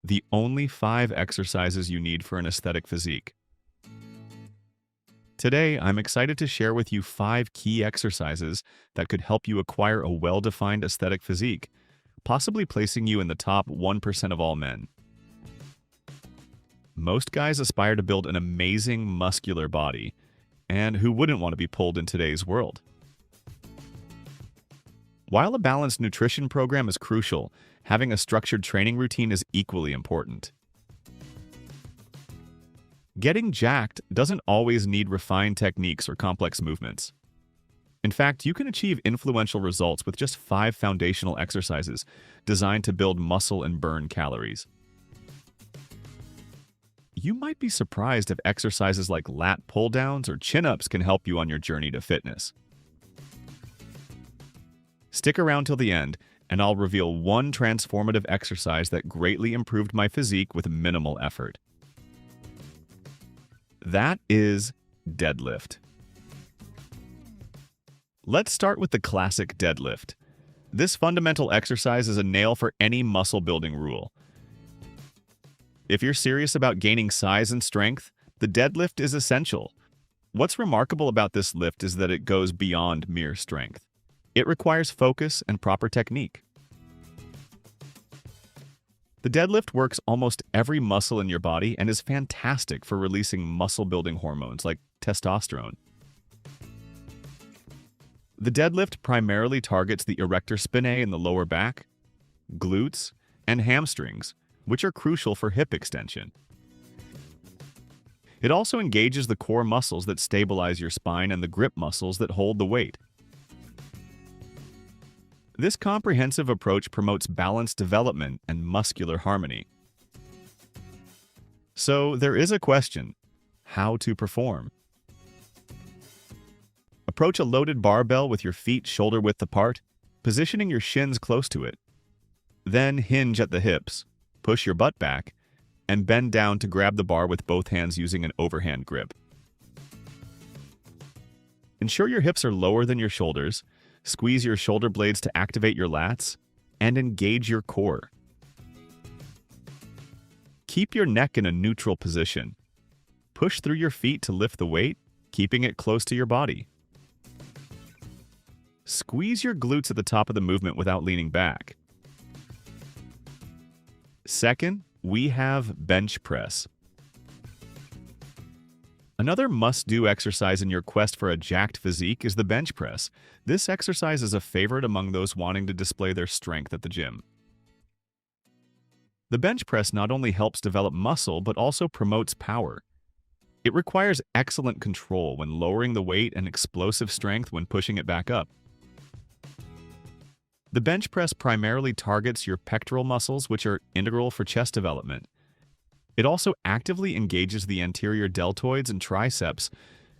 the only 5 exercises you need for an aesthetic physique. Today, I'm excited to share with you 5 key exercises that could help you acquire a well-defined aesthetic physique, possibly placing you in the top 1% of all men. Most guys aspire to build an amazing muscular body, and who wouldn't want to be pulled in today's world? While a balanced nutrition program is crucial, having a structured training routine is equally important. Getting jacked doesn't always need refined techniques or complex movements. In fact, you can achieve influential results with just 5 foundational exercises designed to build muscle and burn calories. You might be surprised if exercises like lat pull-downs or chin-ups can help you on your journey to fitness. Stick around till the end, and I'll reveal one transformative exercise that greatly improved my physique with minimal effort. That is deadlift. Let's start with the classic deadlift. This fundamental exercise is a nail for any muscle-building rule. If you're serious about gaining size and strength, the deadlift is essential. What's remarkable about this lift is that it goes beyond mere strength. It requires focus and proper technique. The deadlift works almost every muscle in your body and is fantastic for releasing muscle-building hormones like testosterone. The deadlift primarily targets the erector spinae in the lower back, glutes, and hamstrings, which are crucial for hip extension. It also engages the core muscles that stabilize your spine and the grip muscles that hold the weight. This comprehensive approach promotes balanced development and muscular harmony. So there is a question: how to perform? Approach a loaded barbell with your feet shoulder-width apart, positioning your shins close to it. Then hinge at the hips, push your butt back, and bend down to grab the bar with both hands using an overhand grip. Ensure your hips are lower than your shoulders. Squeeze your shoulder blades to activate your lats, and engage your core. Keep your neck in a neutral position. Push through your feet to lift the weight, keeping it close to your body. Squeeze your glutes at the top of the movement without leaning back. Second, we have bench press. Another must-do exercise in your quest for a jacked physique is the bench press. This exercise is a favorite among those wanting to display their strength at the gym. The bench press not only helps develop muscle, but also promotes power. It requires excellent control when lowering the weight and explosive strength when pushing it back up. The bench press primarily targets your pectoral muscles, which are integral for chest development. It also actively engages the anterior deltoids and triceps,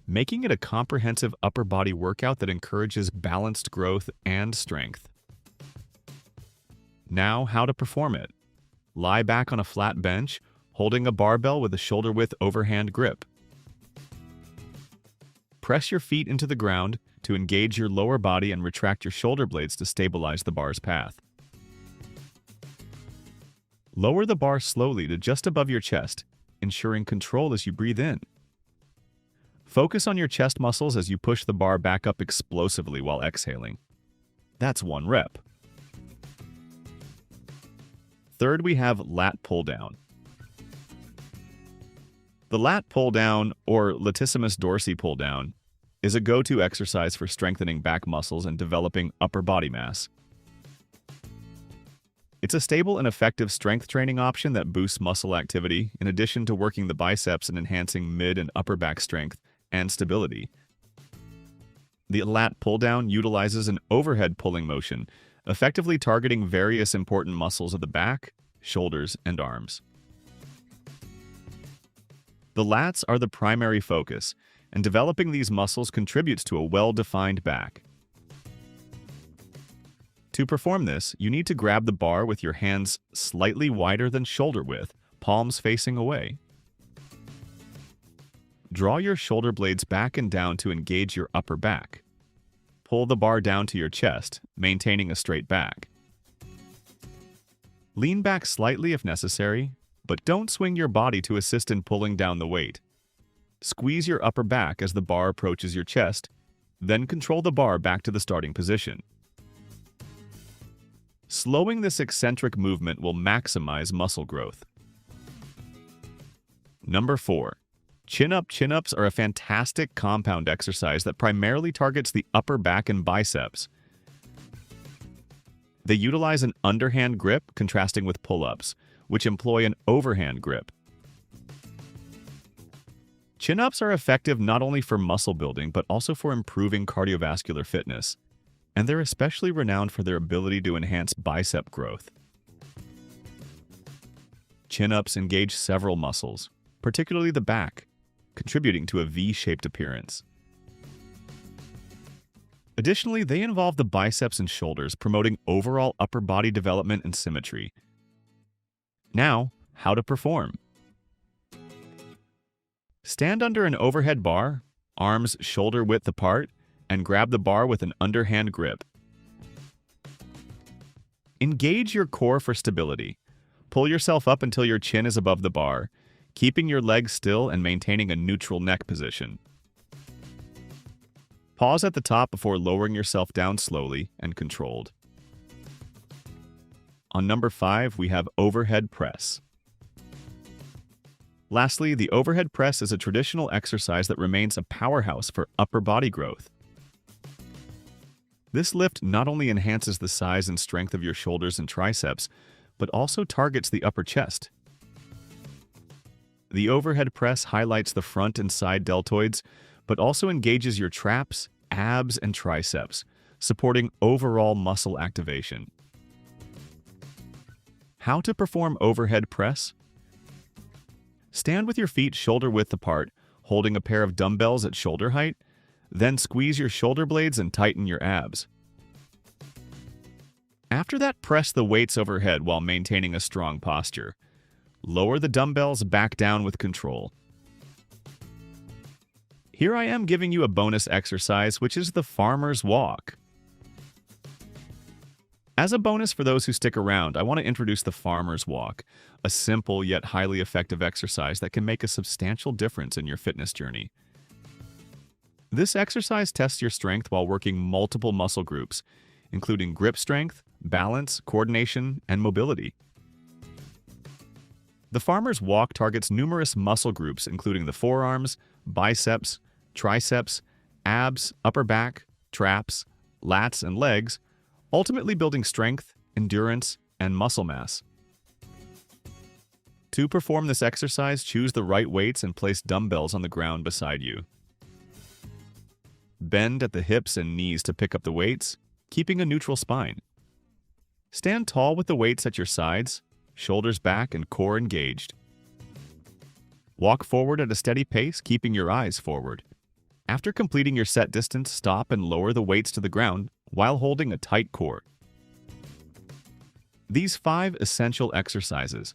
making it a comprehensive upper body workout that encourages balanced growth and strength. Now, how to perform it. Lie back on a flat bench, holding a barbell with a shoulder-width overhand grip. Press your feet into the ground to engage your lower body and retract your shoulder blades to stabilize the bar's path. Lower the bar slowly to just above your chest, ensuring control as you breathe in. Focus on your chest muscles as you push the bar back up explosively while exhaling. That's 1 rep. Third, we have lat pull-down. The lat pull-down, or latissimus dorsi pull-down, is a go-to exercise for strengthening back muscles and developing upper body mass. It's a stable and effective strength training option that boosts muscle activity, in addition to working the biceps and enhancing mid and upper back strength and stability. The lat pull-down utilizes an overhead pulling motion, effectively targeting various important muscles of the back, shoulders, and arms. The lats are the primary focus, and developing these muscles contributes to a well-defined back. To perform this, you need to grab the bar with your hands slightly wider than shoulder width, palms facing away. Draw your shoulder blades back and down to engage your upper back. Pull the bar down to your chest, maintaining a straight back. Lean back slightly if necessary, but don't swing your body to assist in pulling down the weight. Squeeze your upper back as the bar approaches your chest, then control the bar back to the starting position. Slowing this eccentric movement will maximize muscle growth. Number 4. Chin-up chin-ups are a fantastic compound exercise that primarily targets the upper back and biceps. They utilize an underhand grip, contrasting with pull-ups, which employ an overhand grip. Chin-ups are effective not only for muscle building, but also for improving cardiovascular fitness, and they're especially renowned for their ability to enhance bicep growth. Chin-ups engage several muscles, particularly the back, contributing to a V-shaped appearance. Additionally, they involve the biceps and shoulders, promoting overall upper body development and symmetry. Now, how to perform. Stand under an overhead bar, arms shoulder width apart, and grab the bar with an underhand grip. Engage your core for stability. Pull yourself up until your chin is above the bar, keeping your legs still and maintaining a neutral neck position. Pause at the top before lowering yourself down slowly and controlled. On number 5, we have overhead press. Lastly, the overhead press is a traditional exercise that remains a powerhouse for upper body growth. This lift not only enhances the size and strength of your shoulders and triceps, but also targets the upper chest. The overhead press highlights the front and side deltoids, but also engages your traps, abs, and triceps, supporting overall muscle activation. How to perform overhead press? Stand with your feet shoulder width apart, holding a pair of dumbbells at shoulder height, then squeeze your shoulder blades and tighten your abs. After that, press the weights overhead while maintaining a strong posture. Lower the dumbbells back down with control. Here I am giving you a bonus exercise, which is the farmer's walk. As a bonus for those who stick around, I want to introduce the farmer's walk, a simple yet highly effective exercise that can make a substantial difference in your fitness journey. This exercise tests your strength while working multiple muscle groups, including grip strength, balance, coordination, and mobility. The farmer's walk targets numerous muscle groups, including the forearms, biceps, triceps, abs, upper back, traps, lats, and legs, ultimately building strength, endurance, and muscle mass. To perform this exercise, choose the right weights and place dumbbells on the ground beside you. Bend at the hips and knees to pick up the weights, keeping a neutral spine. Stand tall with the weights at your sides, shoulders back and core engaged. Walk forward at a steady pace, keeping your eyes forward. After completing your set distance, stop and lower the weights to the ground while holding a tight core. These 5 essential exercises,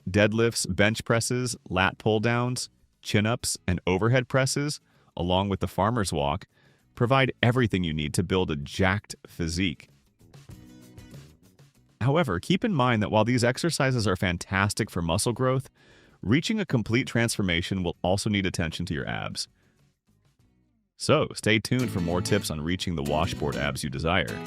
deadlifts, bench presses, lat pull-downs, chin-ups, and overhead presses, along with the farmer's walk, provide everything you need to build a jacked physique. However, keep in mind that while these exercises are fantastic for muscle growth, reaching a complete transformation will also need attention to your abs. So, stay tuned for more tips on reaching the washboard abs you desire.